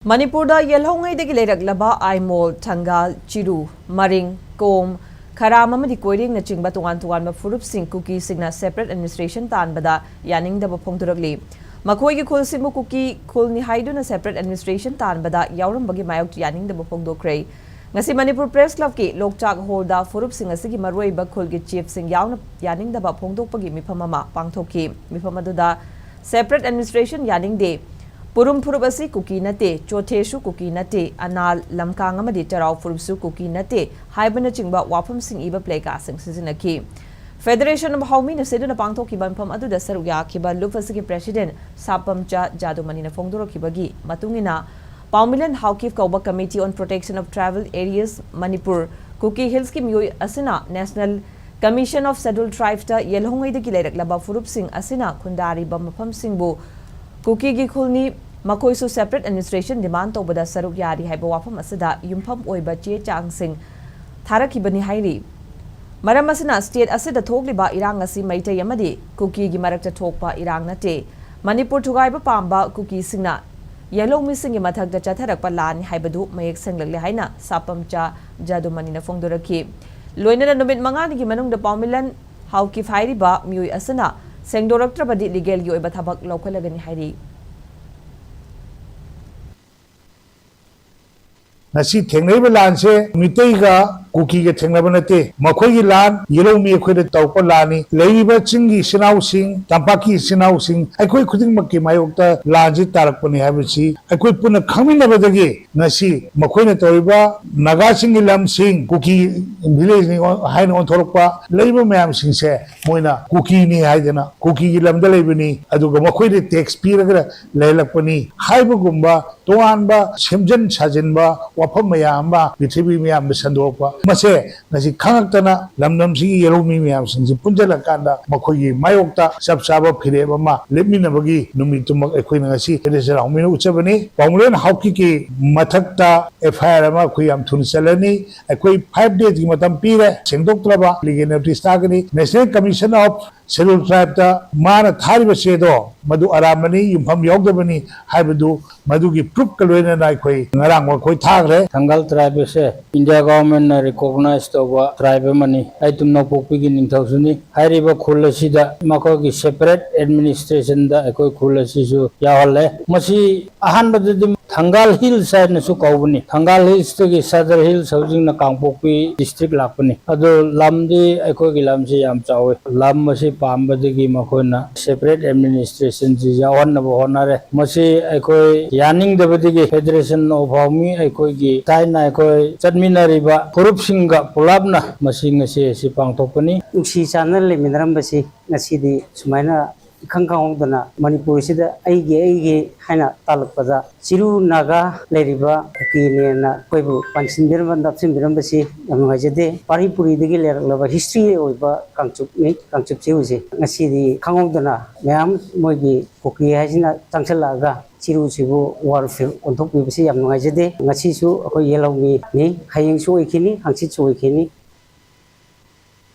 Manipur da yelhongai de gilerak aimol tangal chiru maring kom kharam amadi koiring na chingba tuan ma furup sing Kuki Singna separate administration Tanbada Yaningdaba Phongdorakli makhoi gi khul simu Kuki khul ni haidu na separate administration Tanbada yauram bagi mayok Yaningdaba Phongdokre ngasi Manipur Press Club ki lokchak holda furup sing asigi maroi ba khul gi chief sing yauna Yaningdaba Phongdokpagi mifam ama pangthoki mifam aduda separate administration Yaningde Purum Purubasi Kuki Nate, Choteshu Kuki Nate, Anal Lamkangamadi Tarau Furubsu Kuki Nate, Hibana Chingba Wapum Sing Iba Playga Sing Sizinaki. Federation of Haumina Seduna Pangto Kiban Pam Adu Saruya Kiba Lufasiki President Sapam Cha Jadumanina Phongdorakli Matungina, Paumilan Haukif Kauba Committee on Protection of Travel Areas, Manipur, Kuki Hills Ki Mui Asina, National Commission of Scheduled Tribes Ta Yelhongai de Gilerak Laba Furup Sing Asina, Kundari Bamapam Singbu, Kuki gi khulni makoisu separate administration demand to bada saruk yari haiba wafam asada yumpham oiba che chang sing tharakibani hairi maram asina state asida thokliba irang asi maitai amadi Kuki gi marakta thokpa irang nate Manipur thugaiba pamba Kuki Singna yellow missing gi mathakda chatharakpa lan haibadu mayek senglagle haina sapam cha jadumanina Phongdorakli loinana numit mangani gi manung da paumilan hauki fairi ba miui asana Phongdorakli legal gi oiba thabak laukalagani hairi Nasi Tengneba Lanse, Mitega, Kuki get Tengnabanate, Makogi Lan, Yellow Me acquitted Taupalani, Laiba Chingi Sinau Sing, Tampaki Sinau Sing, I quit cutting Maki Mayota, Lanji Tarakpani Habici, I quit put a coming over the gay, Nasi, Makoina Toriba, Nagasingi Lam Sing, Kuki village Hain on Torpa, Labor Mam Sing say, Moina, Kuki ni Haidana, Kuki Lam Delebini, Aduga Makoide takes Piraga, Lailapani, Haibugumba, Toanba, Simjan Sajinba, Wapam Mayamba, Vitibi Miam Sandopa, Mase, Nasi Kanatana, Lamnam Sing Yellow Miam Sing Punjala Kanda, Makoyi, Mayokta, Sabsaba Pirema, Leminabagi, Numitum Equinasi, it is around Minuchavani, Ponglen Haukiki, Matakta, Efirama, Kuyam Tunisalani, a quick 5 days Matampira, Singdoklaba, Ligan Stagani, National Commission of Scheduled Tribe, Mana Thariba Sedo, Madu Aramani, Yumpam Yogabani, Habadu, Madugi Pruk Kalwena Naikoi, Narang, Koi Tagre, Tangal tribe se India government recognized over tribe money. I do not begin in Tausuni. I river Kulasida, Makogi separate administration the Eko Kulasisu Yawale. Masi 100 Tangal Hill side Nasukawuni. Tangal Hills to Southern Hills housing the Kangpopi district Lapani. Ado Lamdi Ekogi Lamsi Amchawe. Lam Masi Pambadigi Makona. Separate administration Zijawan of Honore. Masi Eko Yaningdaba Federation of Haumi Ekogi Taina Eko Chadminariba Purupsinga Pulabna Masinga si Pangtopani. Uksi channel Minrambasi Nasidi Sumaina Kankangdana Manipur Sida Aige Hana Talpada Chiru Naga Leriba Kiniana Koibu Pansindirman Dapsimbiramasi Amajade Paripuri the Giler history over Kangchup Chiusi Nasidi Kangdana Mayam Mogi Kuki Hazina Tangsalaga Chiru Chibu Warfield on top of Siam Najade Nasisu Yellow Me Haying Suikini Hangsitsuikini